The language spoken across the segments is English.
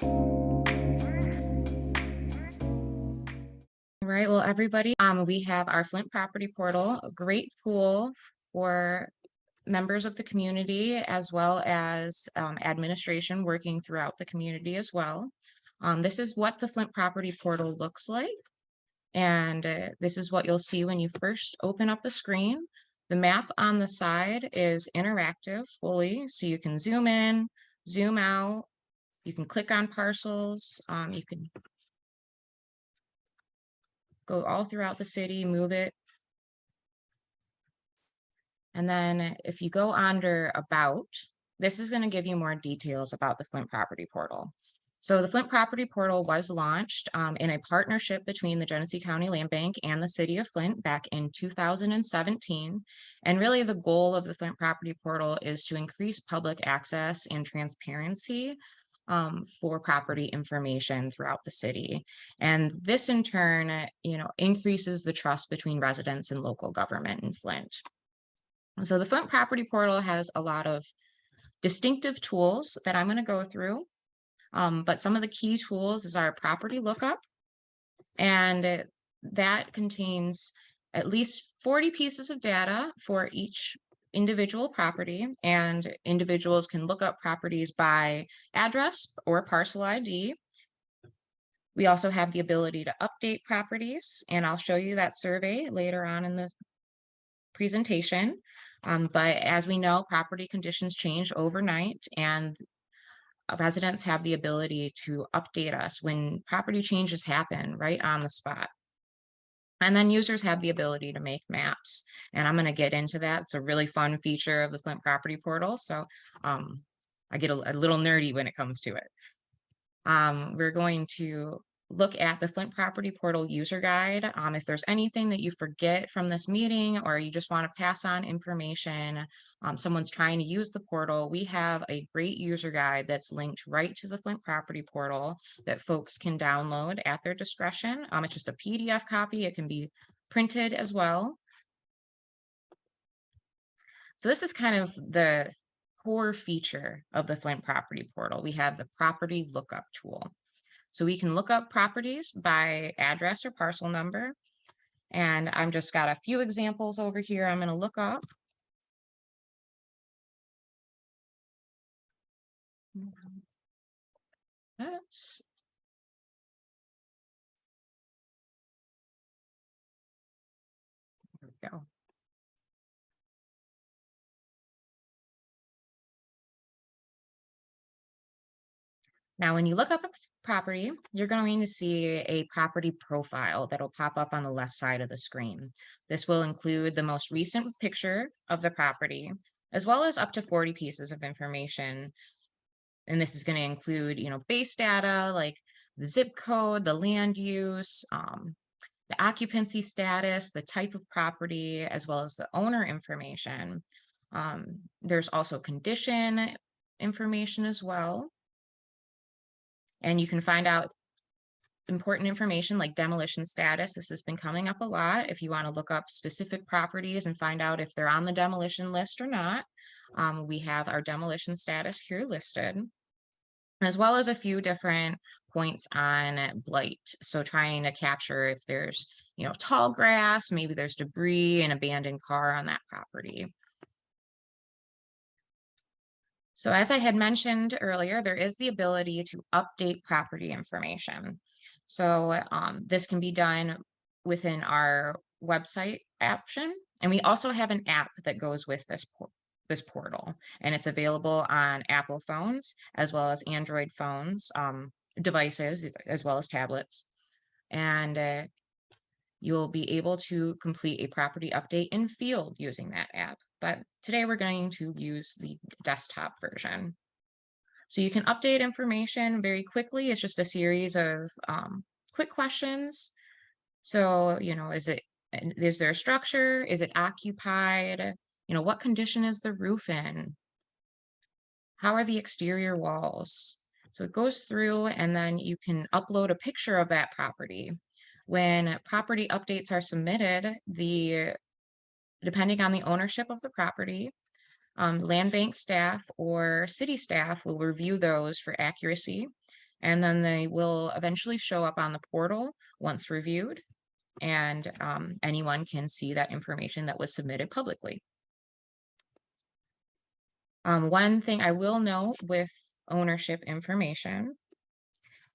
All right, well, everybody, we have our Flint Property Portal, a great tool for members of the community as well as administration working throughout the community as well. This is what the Flint Property Portal looks like. And this is what you'll see when you first open up the screen. The map on the side is interactive fully, so you can zoom in, zoom out, you can click on parcels, you can go all throughout the city, move it. And then if you go under About, this is going to give you more details about the Flint Property Portal. So the Flint Property Portal was launched in a partnership between the Genesee County Land Bank and the City of Flint back in 2017. And really the goal of the Flint Property Portal is to increase public access and transparency for property information throughout the city. And this in turn, increases the trust between residents and local government in Flint. So the Flint Property Portal has a lot of distinctive tools that I'm going to go through. But some of the key tools is our property lookup. And that contains at least 40 pieces of data for each individual property. And individuals can look up properties by address or parcel ID. We also have the ability to update properties, and I'll show you that survey later on in the presentation. But as we know, property conditions change overnight, and residents have the ability to update us when property changes happen right on the spot. And then users have the ability to make maps, and I'm going to get into that. It's a really fun feature of the Flint Property Portal, so I get a little nerdy when it comes to it. We're going to look at the Flint Property Portal user guide. If there's anything that you forget from this meeting or you just want to pass on information, someone's trying to use the portal, we have a great user guide that's linked right to the Flint Property Portal that folks can download at their discretion. It's just a PDF copy. It can be printed as well. So this is kind of the core feature of the Flint Property Portal. We have the property lookup tool. So we can look up properties by address or parcel number. And I'm just got a few examples over here I'm going to look up. That's there we go. Now, when you look up a property, you're going to see a property profile that'll pop up on the left side of the screen. This will include the most recent picture of the property, as well as up to 40 pieces of information. And this is going to include, base data like the zip code, the land use, the occupancy status, the type of property, as well as the owner information. There's also condition information as well. And you can find out important information like demolition status. This has been coming up a lot. If you want to look up specific properties and find out if they're on the demolition list or not, we have our demolition status here listed, as well as a few different points on blight. So trying to capture if there's, tall grass, maybe there's debris, an abandoned car on that property. So as I had mentioned earlier, there is the ability to update property information. So this can be done within our website option. And we also have an app that goes with this portal, and it's available on Apple phones as well as Android phones, devices, as well as tablets. And you'll be able to complete a property update in field using that app. But today we're going to use the desktop version. So you can update information very quickly. It's just a series of quick questions. So, is there a structure? Is it occupied? What condition is the roof in? How are the exterior walls? So it goes through, and then you can upload a picture of that property. When property updates are submitted, depending on the ownership of the property, land bank staff or city staff will review those for accuracy. and then they will eventually show up on the portal once reviewed, and anyone can see that information that was submitted publicly. One thing I will note with ownership information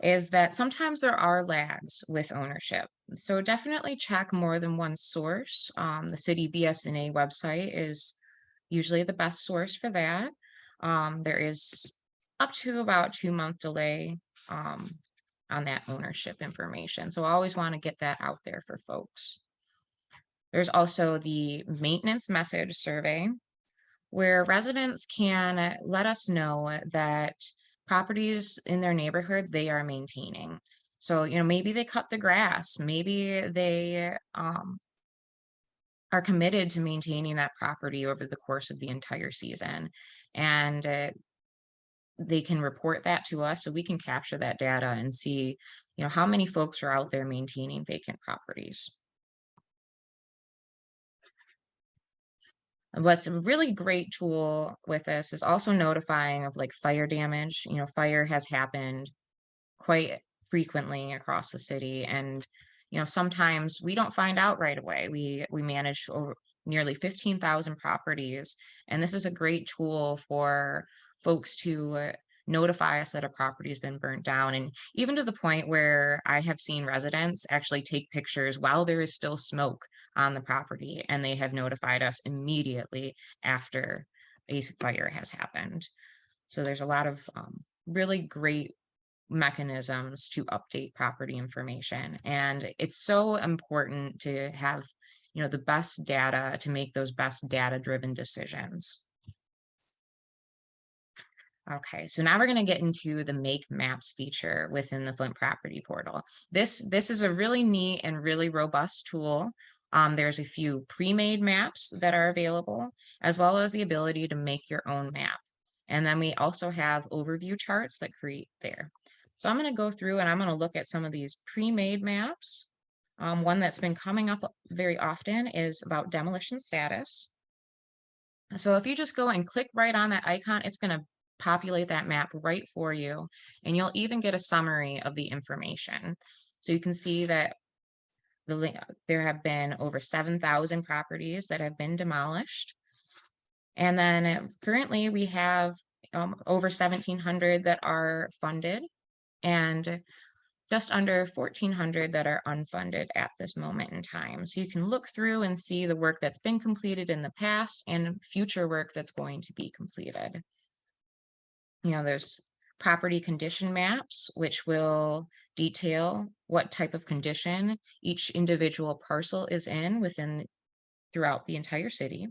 is that sometimes there are lags with ownership. So definitely check more than one source. The city BSNA website is usually the best source for that. There is up to about 2-month delay um, on that ownership information. So I always want to get that out there for folks. There's also the maintenance message survey, where residents can let us know that properties in their neighborhood they are maintaining. So, maybe they cut the grass, maybe they are committed to maintaining that property over the course of the entire season. And they can report that to us so we can capture that data and see, how many folks are out there maintaining vacant properties. What's a really great tool with this is also notifying of like fire damage. Fire has happened quite frequently across the city, and sometimes we don't find out right away. We manage over nearly 15,000 properties, and this is a great tool for folks to notify us that a property has been burnt down, and even to the point where I have seen residents actually take pictures while there is still smoke on the property, and they have notified us immediately after a fire has happened. So there's a lot of really great mechanisms to update property information. And it's so important to have, the best data to make those best data-driven decisions. Okay, so now we're going to get into the Make Maps feature within the Flint Property Portal. This is a really neat and really robust tool. There's a few pre-made maps that are available, as well as the ability to make your own map. And then we also have overview charts that create there. So I'm going to go through and I'm going to look at some of these pre-made maps. One that's been coming up very often is about demolition status. So if you just go and click right on that icon, it's going to populate that map right for you, and you'll even get a summary of the information. So you can see that there have been over 7,000 properties that have been demolished. And then currently we have over 1,700 that are funded, and just under 1,400 that are unfunded at this moment in time. So you can look through and see the work that's been completed in the past and future work that's going to be completed. There's property condition maps, which will detail what type of condition each individual parcel is in throughout the entire city.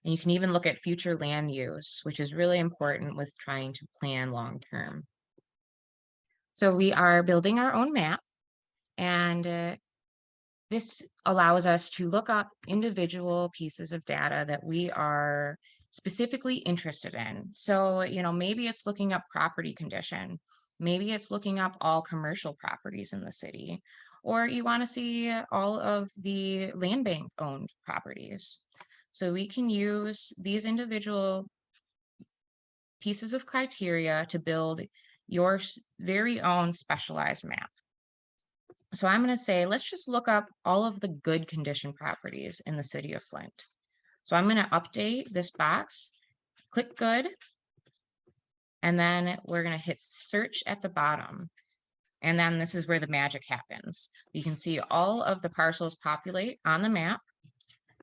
And you can even look at future land use, which is really important with trying to plan long term. So we are building our own map, and this allows us to look up individual pieces of data that we are specifically interested in. So, maybe it's looking up property condition. Maybe it's looking up all commercial properties in the city, or you want to see all of the land bank owned properties. So we can use these individual pieces of criteria to build your very own specialized map. So I'm going to say, let's just look up all of the good condition properties in the city of Flint. So I'm going to update this box, click good, and then we're going to hit search at the bottom. And then this is where the magic happens. You can see all of the parcels populate on the map.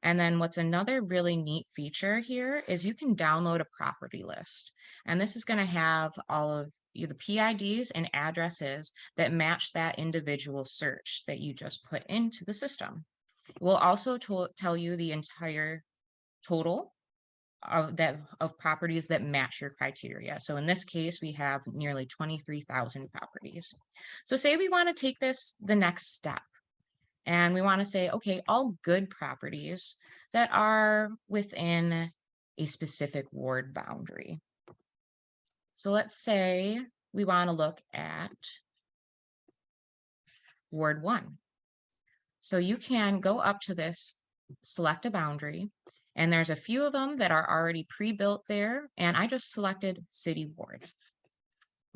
And then what's another really neat feature here is you can download a property list. And this is going to have all of the PIDs and addresses that match that individual search that you just put into the system. It will also tell you the entire total of properties that match your criteria. So in this case, we have nearly 23,000 properties. So say we want to take this the next step. And we want to say, okay, all good properties that are within a specific ward boundary. So let's say we want to look at Ward 1. So you can go up to this, select a boundary, and there's a few of them that are already pre-built there, and I just selected City Ward.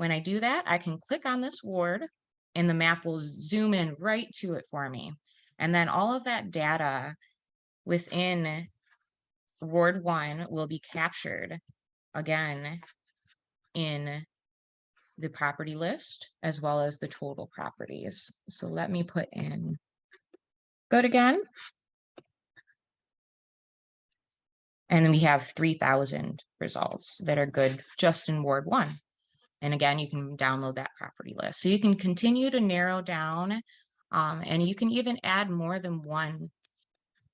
When I do that, I can click on this ward and the map will zoom in right to it for me. And then all of that data within Ward 1 will be captured again in the property list as well as the total properties. So let me put in good again. And then we have 3,000 results that are good just in Ward 1. And again, you can download that property list. So you can continue to narrow down, and you can even add more than one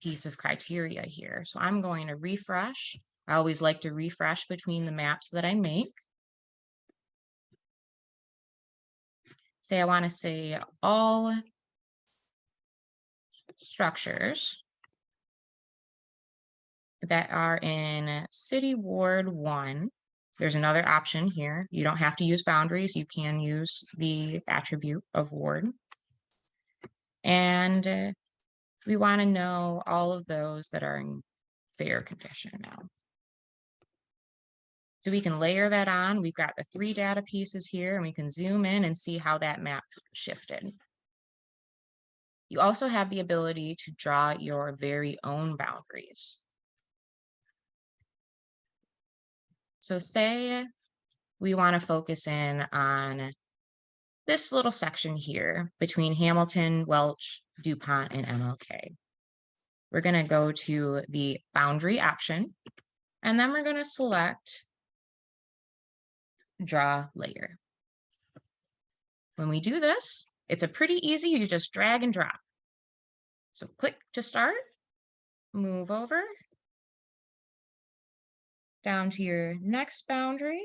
piece of criteria here. So I'm going to refresh. I always like to refresh between the maps that I make. Say I want to say all structures that are in City Ward 1. There's another option here. You don't have to use boundaries. You can use the attribute of ward. And we want to know all of those that are in fair condition now. So we can layer that on. We've got the 3 data pieces here, and we can zoom in and see how that map shifted. You also have the ability to draw your very own boundaries. So say we want to focus in on this little section here between Hamilton, Welch, DuPont, and MLK. We're going to go to the boundary option, and then we're going to select draw layer. When we do this, it's a pretty easy, you just drag and drop. So click to start, move over down to your next boundary.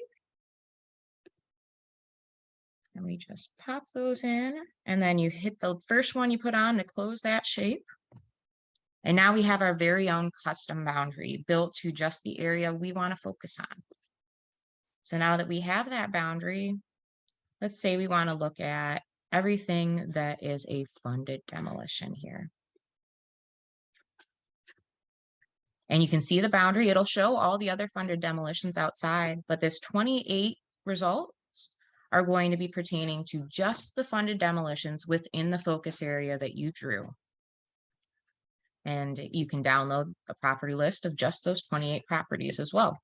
And we just pop those in, and then you hit the first one you put on to close that shape. And now we have our very own custom boundary built to just the area we want to focus on. So now that we have that boundary, let's say we want to look at everything that is a funded demolition here. And you can see the boundary. It'll show all the other funded demolitions outside, but this 28 results are going to be pertaining to just the funded demolitions within the focus area that you drew. And you can download a property list of just those 28 properties as well.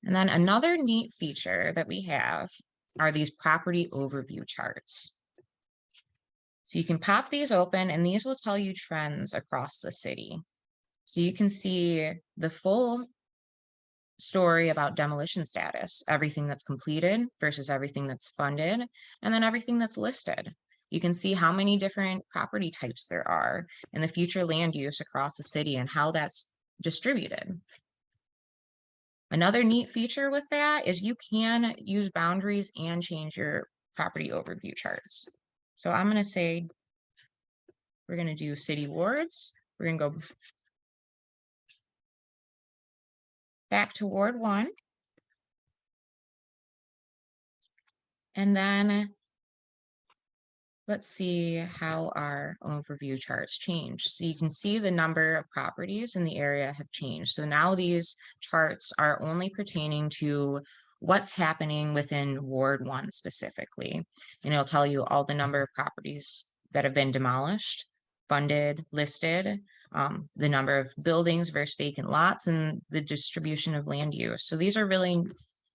And then another neat feature that we have are these property overview charts. So you can pop these open, and these will tell you trends across the city. So you can see the full story about demolition status, everything that's completed versus everything that's funded, and then everything that's listed. You can see how many different property types there are and the future land use across the city and how that's distributed. Another neat feature with that is you can use boundaries and change your property overview charts. So I'm going to say we're going to do city wards. We're going to go back to Ward 1. And then let's see how our overview charts change. So you can see the number of properties in the area have changed. So now these charts are only pertaining to what's happening within Ward 1 specifically. And it'll tell you all the number of properties that have been demolished, funded, listed, the number of buildings versus vacant lots, and the distribution of land use. So these are really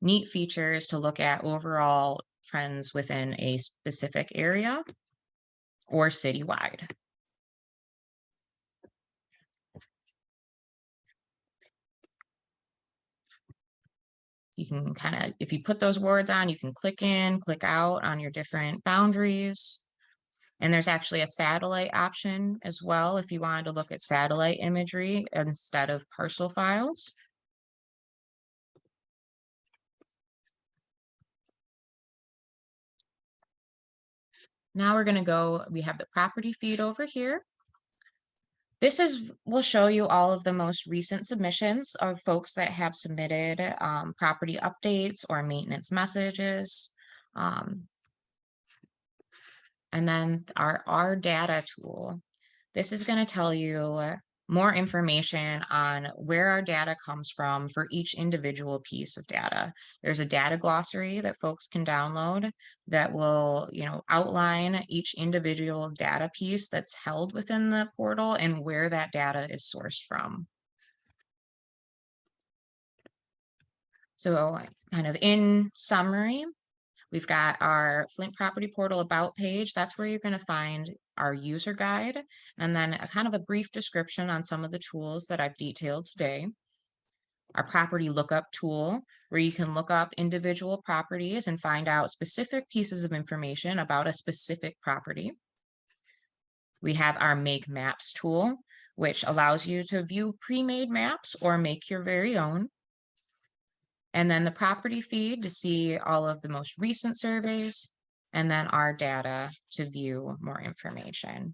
neat features to look at overall trends within a specific area or citywide. You can kind of, if you put those words on, you can click in, click out on your different boundaries. And there's actually a satellite option as well if you wanted to look at satellite imagery instead of parcel files. Now we're going to go, we have the property feed over here. This will show you all of the most recent submissions of folks that have submitted property updates or maintenance messages. And then our data tool. This is going to tell you more information on where our data comes from for each individual piece of data. There's a data glossary that folks can download that will, outline each individual data piece that's held within the portal and where that data is sourced from. So kind of in summary, we've got our Flint Property Portal About page. That's where you're going to find our user guide, and then a kind of a brief description on some of the tools that I've detailed today. Our property lookup tool, where you can look up individual properties and find out specific pieces of information about a specific property. We have our Make Maps tool, which allows you to view pre-made maps or make your very own. And then the property feed to see all of the most recent surveys, and then our data to view more information.